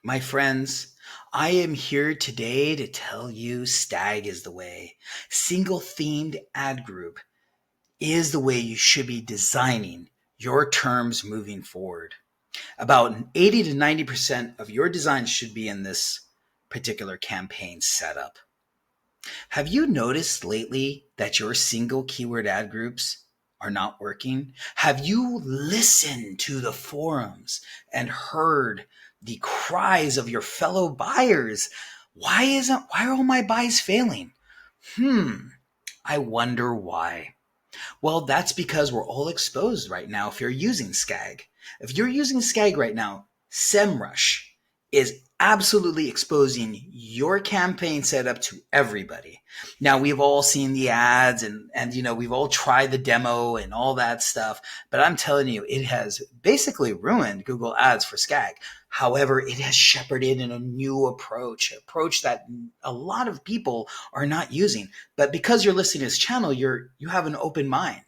My friends, I am here today to tell you STAG is the way. Single themed ad group is the way you should be designing your terms moving forward. About 80 to 90% of your design should be in this particular campaign setup. Have you noticed lately that your single keyword ad groups are not working? Have you listened to the forums and heard the cries of your fellow buyers? Why are all my buys failing? I wonder why. Well, that's because we're all exposed right now if you're using SKAG. If you're using SKAG right now, SEMrush is absolutely exposing your campaign setup to everybody. Now, we've all seen the ads and we've all tried the demo and all that stuff, but I'm telling you, it has basically ruined Google Ads for SKAG. However, it has shepherded in a new approach that a lot of people are not using. But because you're listening to this channel, you have an open mind.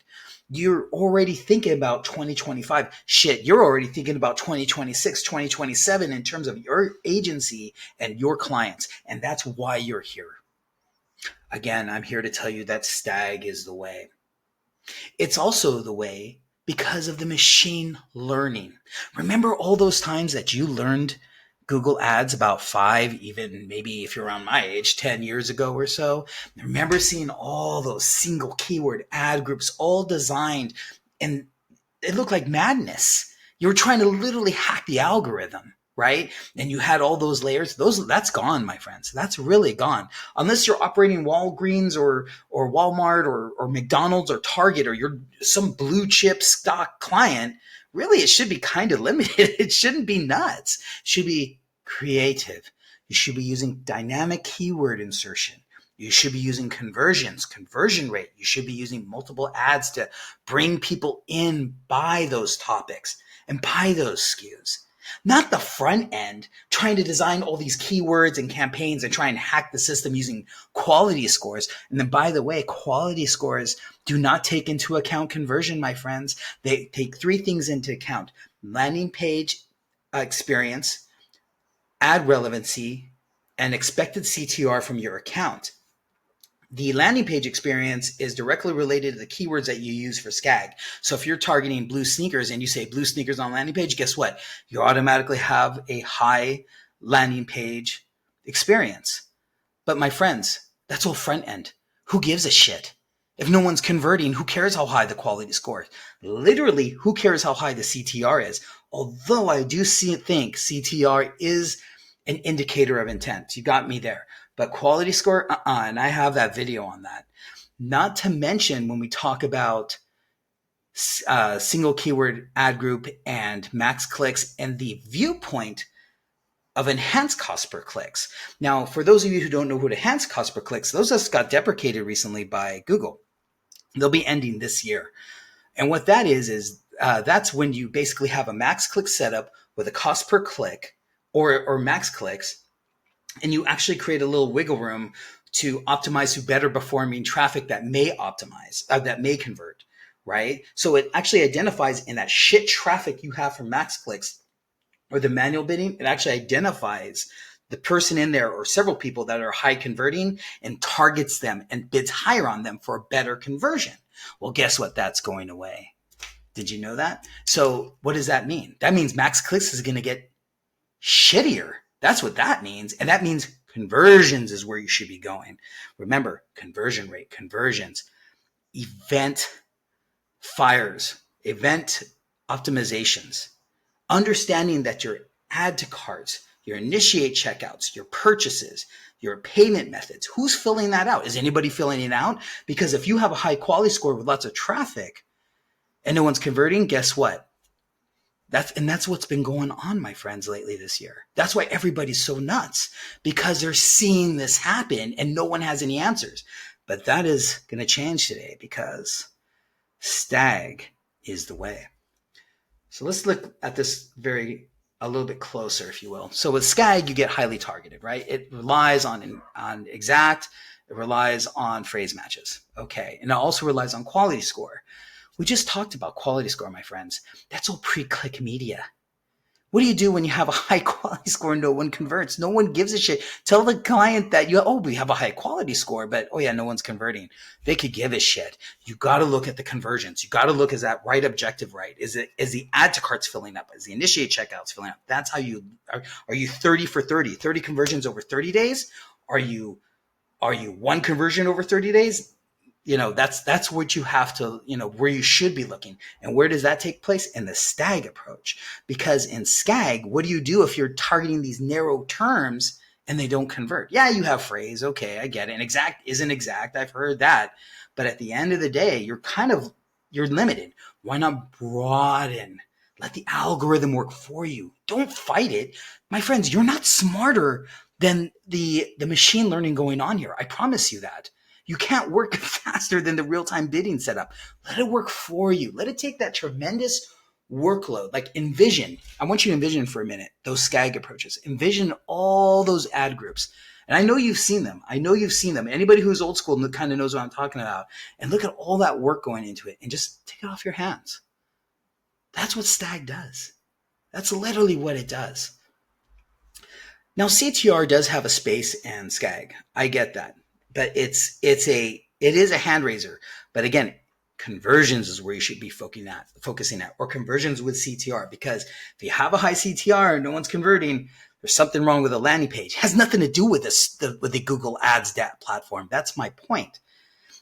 You're already thinking about 2025. Shit, you're already thinking about 2026, 2027 in terms of your agency and your clients. And that's why you're here. Again, I'm here to tell you that STAG is the way. It's also the way because of the machine learning. Remember all those times that you learned Google Ads about 5, even maybe if you're around my age, 10 years ago or so? Remember seeing all those single keyword ad groups all designed, and it looked like madness. You were trying to literally hack the algorithm, right? And you had all those layers. That's gone, my friends. That's really gone. Unless you're operating Walgreens or Walmart or McDonald's or Target, or you're some blue chip stock client, really it should be kind of limited. It shouldn't be nuts. It should be creative. You should be using dynamic keyword insertion. You should be using conversions, conversion rate. You should be using multiple ads to bring people in, buy those topics and buy those SKUs. Not the front end trying to design all these keywords and campaigns and try and hack the system using quality scores. And then, by the way, quality scores do not take into account conversion, my friends. They take 3 things into account: landing page experience, ad relevancy, and expected CTR from your account. The landing page experience is directly related to the keywords that you use for SKAG. So if you're targeting blue sneakers and you say blue sneakers on landing page, guess what? You automatically have a high landing page experience. But my friends, that's all front end. Who gives a shit? If no one's converting, who cares how high the quality score is? Literally, who cares how high the CTR is? Although I do think CTR is an indicator of intent. You got me there. But quality score, and I have that video on that. Not to mention when we talk about single keyword ad group and max clicks and the viewpoint of enhanced cost per clicks. Now, for those of you who don't know what enhanced cost per clicks, those just got deprecated recently by Google. They'll be ending this year. And what that is that's when you basically have a max click setup with a cost per click or max clicks, and you actually create a little wiggle room to optimize to better performing traffic that may that may convert, right? So it actually identifies in that shit traffic you have from max clicks or the manual bidding, it actually identifies the person in there or several people that are high converting and targets them and bids higher on them for a better conversion. Well, guess what? That's going away. Did you know that? So what does that mean? That means max clicks is going to get shittier. That's what that means. And that means conversions is where you should be going. Remember, conversion rate, conversions, event fires, event optimizations, understanding that your add to carts, your initiate checkouts, your purchases, your payment methods, who's filling that out? Is anybody filling it out? Because if you have a high quality score with lots of traffic and no one's converting, guess what? That's what's been going on, my friends, lately this year. That's why everybody's so nuts, because they're seeing this happen and no one has any answers. But that is going to change today because STAG is the way. So let's look at this a little bit closer, if you will. So with SKAG, you get highly targeted, right? It relies on exact, it relies on phrase matches. Okay. And it also relies on quality score. We just talked about quality score, my friends. That's all pre-click media. What do you do when you have a high quality score and no one converts? No one gives a shit. Tell the client that we have a high quality score, but oh yeah, no one's converting. They could give a shit. You got to look at the conversions. You got to look, is that right objective right? Is the add to carts filling up? Is the initiate checkouts filling up? That's how you are you 30 for 30 conversions over 30 days? Are you one conversion over 30 days? That's what you have to, where you should be looking. And where does that take place? In the STAG approach. Because in SKAG, what do you do if you're targeting these narrow terms and they don't convert? Yeah, you have phrase. Okay, I get it. And exact isn't exact. I've heard that. But at the end of the day, you're limited. Why not broaden? Let the algorithm work for you. Don't fight it. My friends, you're not smarter than the machine learning going on here. I promise you that. You can't work faster than the real-time bidding setup. Let it work for you. Let it take that tremendous workload. Like envision. I want you to envision for a minute those SKAG approaches. Envision all those ad groups. And I know you've seen them. Anybody who's old school kind of knows what I'm talking about. And look at all that work going into it and just take it off your hands. That's what STAG does. That's literally what it does. Now, CTR does have a space and SKAG. I get that. But it is a hand raiser. But again, conversions is where you should be focusing at, or conversions with CTR. Because if you have a high CTR and no one's converting, there's something wrong with the landing page. It has nothing to do with with the Google Ads platform. That's my point.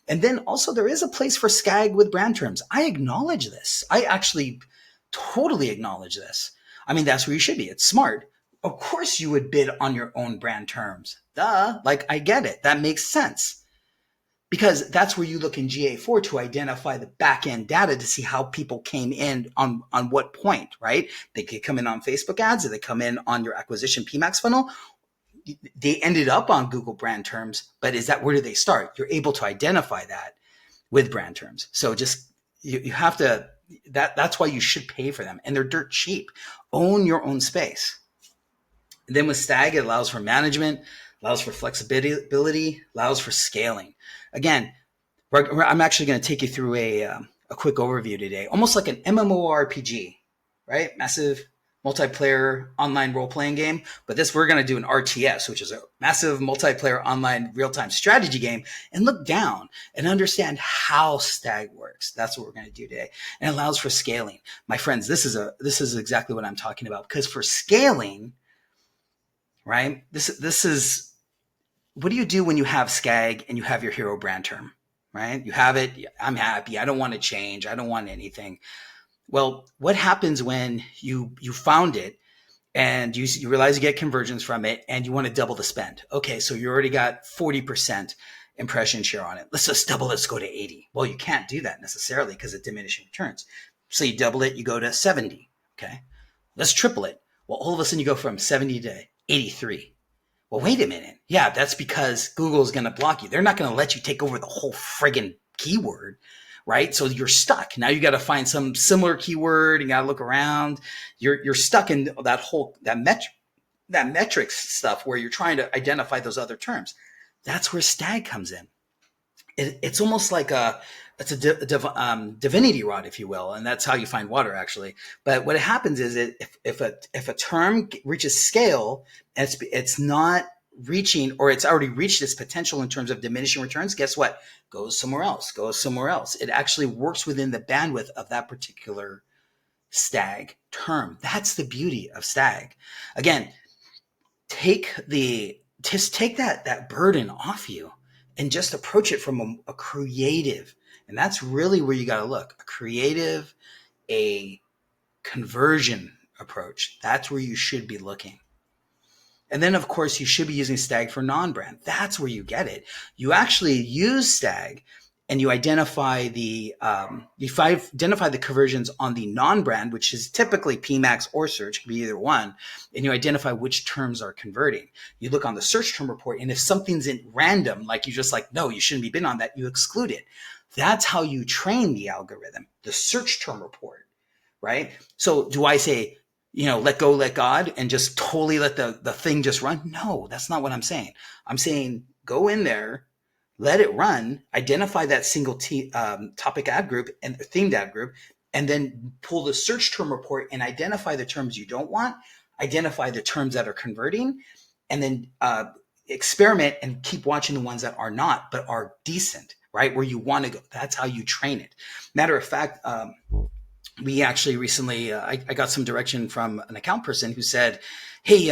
And then also there is a place for SKAG with brand terms. I acknowledge this. I actually totally acknowledge this. I mean, that's where you should be. It's smart. Of course you would bid on your own brand terms. Duh. Like, I get it. That makes sense. Because that's where you look in GA4 to identify the back-end data to see how people came in on what point, right? They could come in on Facebook ads, or they come in on your acquisition PMAX funnel. They ended up on Google brand terms, but where do they start? You're able to identify that with brand terms. So just, you have to, that's why you should pay for them. And they're dirt cheap. Own your own space. And then with STAG, it allows for management, allows for flexibility, allows for scaling. Again, I'm actually going to take you through a quick overview today, almost like an MMORPG, right? Massive multiplayer online role-playing game. But we're going to do an RTS, which is a massive multiplayer online real-time strategy game, and look down and understand how STAG works. That's what we're going to do today. And it allows for scaling. My friends, this is exactly what I'm talking about, because for scaling, right? This is, what do you do when you have SKAG and you have your hero brand term, right? You have it. I'm happy. I don't want to change. I don't want anything. Well, what happens when you found it and you realize you get conversions from it and you want to double the spend? Okay, so you already got 40% impression share on it. Let's just double. Let's go to 80. Well, you can't do that necessarily because of diminishing returns. So you double it, you go to 70. Okay, let's triple it. Well, all of a sudden you go from 70 to 83. Well, wait a minute. Yeah, that's because Google's going to block you. They're not going to let you take over the whole friggin' keyword, right? So you're stuck. Now you got to find some similar keyword. You got to look around. You're stuck in that metrics stuff where you're trying to identify those other terms. That's where STAG comes in. It's almost like it's a divinity rod, if you will, and that's how you find water, actually. But what happens is if a term reaches scale, it's not reaching, or it's already reached its potential in terms of diminishing returns. Guess what? Goes somewhere else. It actually works within the bandwidth of that particular STAG term. That's the beauty of STAG. Again, take that burden off you and just approach it from a creative. And that's really where you got to look. A creative, a conversion approach. That's where you should be looking. And then, of course, you should be using STAG for non-brand. That's where you get it. You actually use STAG and you identify the conversions on the non-brand, which is typically PMAX or search, it could be either one, and you identify which terms are converting. You look on the search term report, and if something's in random, like you just like, no, you shouldn't be bidding on that, you exclude it. That's how you train the algorithm, the search term report, right? So do I say, let go, let God, and just totally let the thing just run? No, that's not what I'm saying. I'm saying go in there, let it run, identify that single topic ad group and themed ad group, and then pull the search term report and identify the terms you don't want, identify the terms that are converting, and then experiment and keep watching the ones that are not, but are decent, right? Where you want to go. That's how you train it. Matter of fact, we actually recently, I got some direction from an account person who said, hey,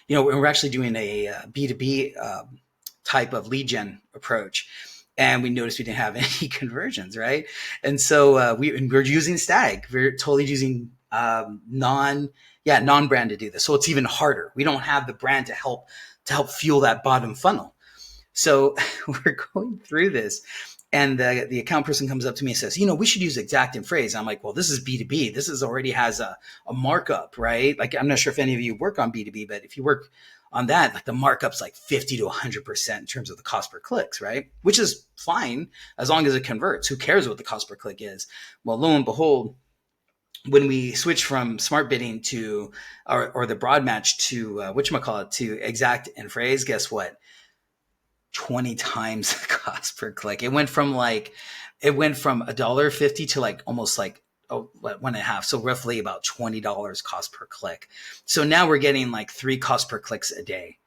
we're actually doing a B2B type of lead gen approach. And we noticed we didn't have any conversions, right? And so we're using STAG. We're totally using non-brand to do this. So it's even harder. We don't have the brand to help fuel that bottom funnel. So we're going through this. And the account person comes up to me and says, we should use exact and phrase. I'm like, well, this is B2B. This is already has a markup, right? Like, I'm not sure if any of you work on B2B, but if you work on that, like the markup's like 50 to 100% in terms of the cost per clicks, right? Which is fine as long as it converts. Who cares what the cost per click is? Well, lo and behold, when we switch from smart bidding to, or the broad match to, to exact and phrase, guess what? 20 times the cost per click. It went from $1.50 to like almost like one and a half. So roughly about $20 cost per click. So now we're getting like 3 cost per clicks a day,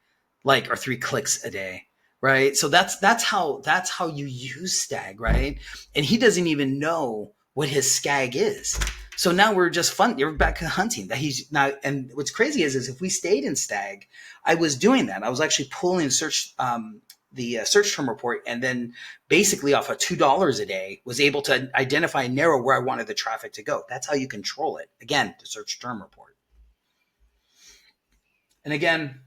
or 3 clicks a day. Right. So that's how you use STAG. Right. And he doesn't even know what his SKAG is. So now we're just you're back to hunting that he's now. And what's crazy is if we stayed in STAG, I was doing that. I was actually pulling the search term report, and then basically off of $2 a day was able to identify and narrow where I wanted the traffic to go. That's how you control it. Again, the search term report. And again,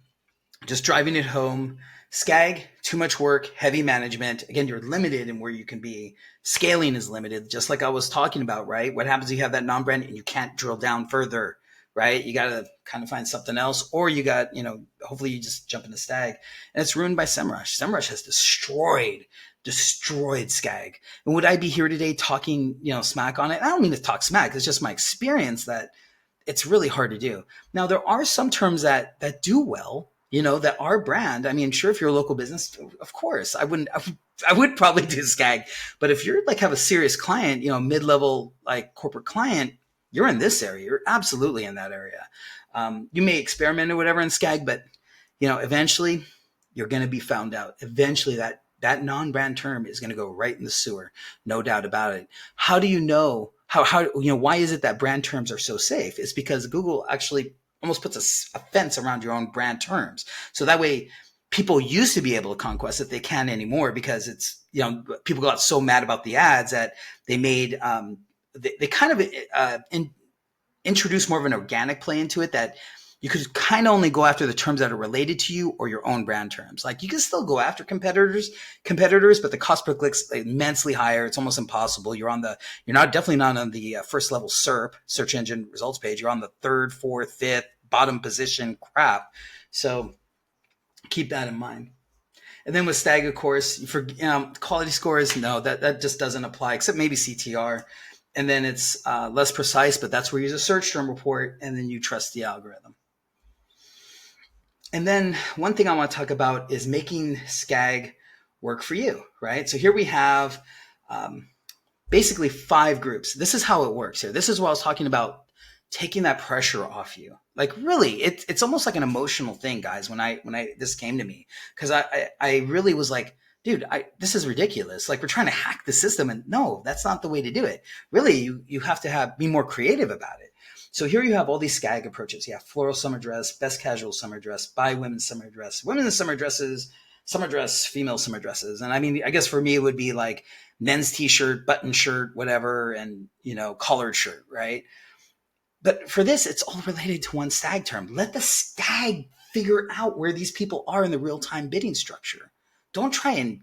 just driving it home, SKAG, too much work, heavy management. Again, you're limited in where you can be. Scaling is limited, just like I was talking about, right? What happens if you have that non-brand and you can't drill down further, right? You got to kind of find something else, or you got, hopefully you just jump into STAG, and it's ruined by SEMrush. SEMrush has destroyed SKAG. And would I be here today talking, smack on it? I don't mean to talk smack. It's just my experience that it's really hard to do. Now, there are some terms that do well, that are brand. I mean, sure, if you're a local business, of course, I would probably do SKAG. But if you're have a serious client, mid-level corporate client, you're in this area. You're absolutely in that area. You may experiment or whatever in SKAG, but eventually you're going to be found out. Eventually that non-brand term is going to go right in the sewer. No doubt about it. How do you know why is it that brand terms are so safe? It's because Google actually almost puts a fence around your own brand terms. So that way people used to be able to conquest it. They can't anymore because it's, people got so mad about the ads that they made, they kind of introduced more of an organic play into it, that you could kind of only go after the terms that are related to you or your own brand terms. Like, you can still go after competitors, but the cost per click's immensely higher. It's almost impossible. You're definitely not on the first level SERP, search engine results page. You're on the 3rd, 4th, 5th bottom position crap. So keep that in mind. And then with STAG, of course, for quality scores, no, that just doesn't apply, except maybe CTR. And then it's less precise, but that's where you use a search term report, and then you trust the algorithm. And then one thing I want to talk about is making SKAG work for you, right? So here we have basically 5 groups. This is how it works here. This is what I was talking about, taking that pressure off you. Like, really, it's almost like an emotional thing, guys, when this came to me, because I really was like, dude, this is ridiculous. Like, we're trying to hack the system, and no, that's not the way to do it. Really, you have to be more creative about it. So here you have all these SKAG approaches. You have floral summer dress, best casual summer dress, by women's summer dress, women's summer dresses, summer dress, female summer dresses. And I mean, I guess for me, it would be like men's t-shirt, button shirt, whatever, and, collared shirt, right? But for this, it's all related to one STAG term. Let the STAG figure out where these people are in the real-time bidding structure. Don't try and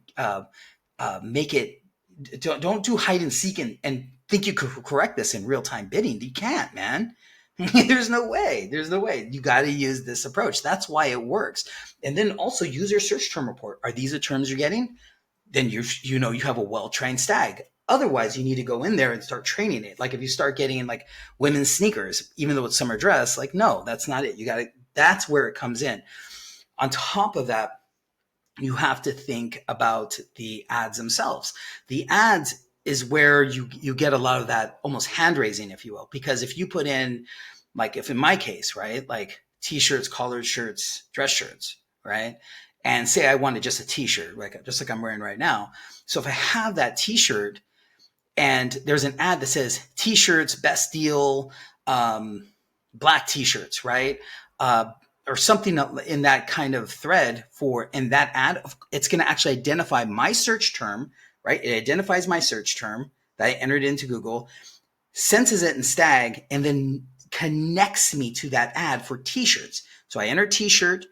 make it. Don't do hide and seek and think you could correct this in real-time bidding. You can't, man. There's no way. You got to use this approach. That's why it works. And then also use your search term report. Are these the terms you're getting? Then you have a well-trained STAG. Otherwise, you need to go in there and start training it. Like, if you start getting in like women's sneakers, even though it's summer dress, like, no, that's not it. That's where it comes in. On top of that, you have to think about the ads themselves. The ads, is where you get a lot of that almost hand raising, if you will, because if you put in, like, if in my case, right, like t-shirts, collared shirts, dress shirts, right, and say I wanted just a t-shirt, like just like I'm wearing right now. So if I have that t-shirt and there's an ad that says t-shirts best deal, black t-shirts, right, or something in that kind of thread for in that ad, it's going to actually identify my search term, right? It identifies my search term that I entered into Google, senses it in STAG, and then connects me to that ad for t-shirts. So I enter t-shirt,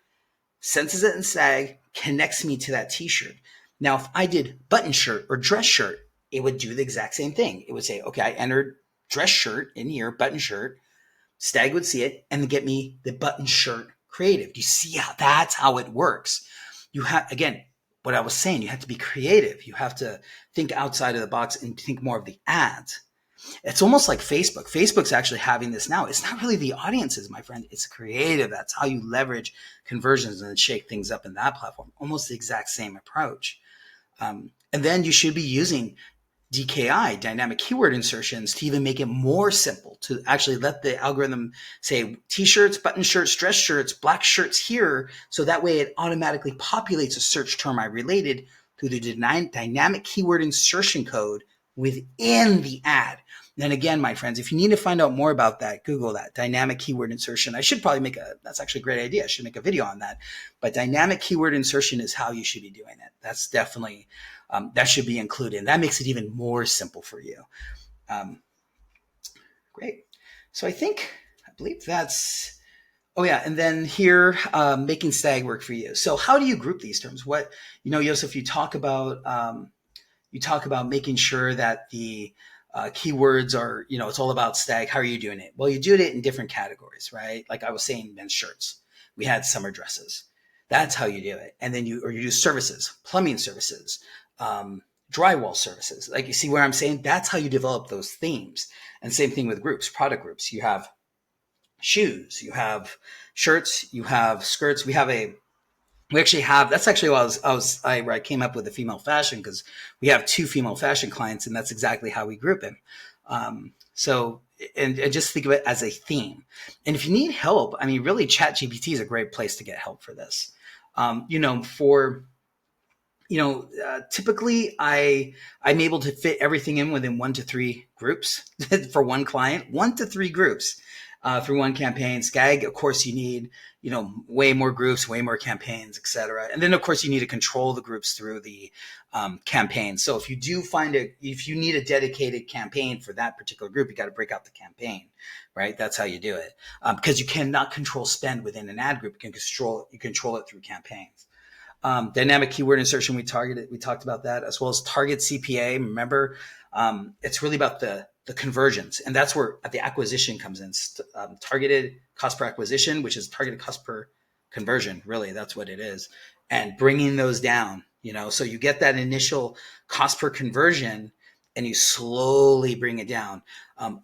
senses it in STAG, connects me to that t-shirt. Now, if I did button shirt or dress shirt, it would do the exact same thing. It would say, okay, I entered dress shirt in here, button shirt. STAG would see it and get me the button shirt creative. Do you see how that's how it works? You have, again, what I was saying, you have to be creative. You have to think outside of the box and think more of the ads. It's almost like Facebook. Facebook's actually having this now. It's not really the audiences, my friend. It's creative. That's how you leverage conversions and shake things up in that platform. Almost the exact same approach. And then you should be using DKI, dynamic keyword insertions, to even make it more simple, to actually let the algorithm say t-shirts, button shirts, dress shirts, black shirts here. So that way it automatically populates a search term I related to the dynamic keyword insertion code within the ad. And again, my friends, if you need to find out more about that, Google that dynamic keyword insertion. I should probably that's actually a great idea. I should make a video on that. But dynamic keyword insertion is how you should be doing it. That's definitely, that should be included. And that makes it even more simple for you. Great. So I believe that's, oh yeah. And then here, making STAG work for you. So how do you group these terms? Joseph, you talk about making sure that the keywords are, it's all about STAG. How are you doing it? Well, you do it in different categories, right? Like I was saying, men's shirts. We had summer dresses. That's how you do it. And then you do services, plumbing services, drywall services. Like, you see where I'm saying? That's how you develop those themes. And same thing with groups, product groups. You have shoes, you have shirts, you have skirts. We actually have, that's actually why I came up with the female fashion, because we have 2 female fashion clients, and that's exactly how we group them. So just think of it as a theme. And if you need help, I mean, really ChatGPT is a great place to get help for this. Typically I'm able to fit everything in within 1 to 3 groups for one client, 1 to 3 groups. Through one campaign. SKAG, of course, you need, way more groups, way more campaigns, et cetera. And then, of course, you need to control the groups through the campaign. So if you need a dedicated campaign for that particular group, you got to break out the campaign, right? That's how you do it. Because you cannot control spend within an ad group. You control it through campaigns. Dynamic keyword insertion, we talked about that, as well as target CPA. Remember, it's really about the conversions, and that's where the acquisition comes in. Targeted cost per acquisition, which is targeted cost per conversion. Really, that's what it is. And bringing those down, so you get that initial cost per conversion and you slowly bring it down.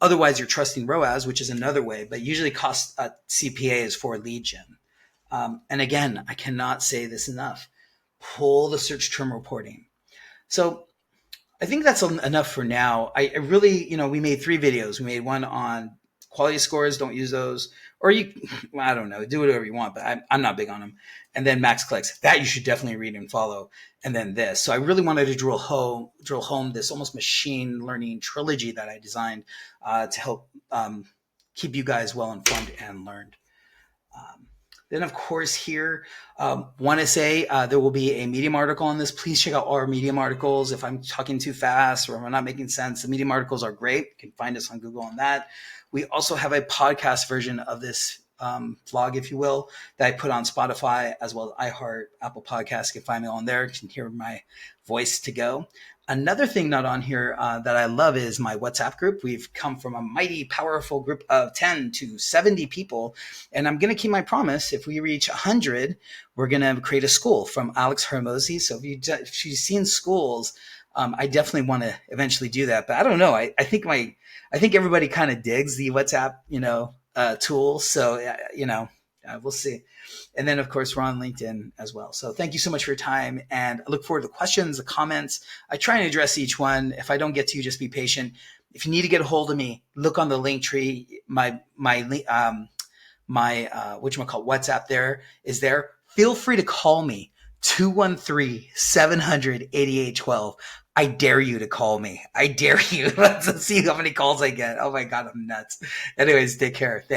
Otherwise, you're trusting ROAS, which is another way, but usually cost CPA is for lead gen. And again, I cannot say this enough. Pull the search term reporting. So I think that's enough for now. I really, we made 3 videos. We made one on quality scores. Don't use those. Or I don't know, do whatever you want, but I'm not big on them. And then max clicks. That you should definitely read and follow. And then this. So I really wanted to drill home this almost machine learning trilogy that I designed to help keep you guys well informed and learned. Then, of course, here, want to say there will be a Medium article on this. Please check out all our Medium articles. If I'm talking too fast or if I'm not making sense, the Medium articles are great. You can find us on Google on that. We also have a podcast version of this vlog, if you will, that I put on Spotify as well as iHeart, Apple Podcasts. You can find me on there. You can hear my voice to go. Another thing not on here that I love is my WhatsApp group. We've come from a mighty powerful group of 10 to 70 people. And I'm going to keep my promise. If we reach 100, we're going to create a school from Alex Hermosi. So if you've seen schools, I definitely want to eventually do that. But I don't know. I think everybody kind of digs the WhatsApp, tool. So, we'll see. And then, of course, we're on LinkedIn as well. So thank you so much for your time. And I look forward to the questions, the comments. I try and address each one. If I don't get to you, just be patient. If you need to get a hold of me, look on the link tree. My WhatsApp there is there. Feel free to call me, 213-700-8812. I dare you to call me. I dare you. Let's see how many calls I get. Oh my God, I'm nuts. Anyways, take care. Thank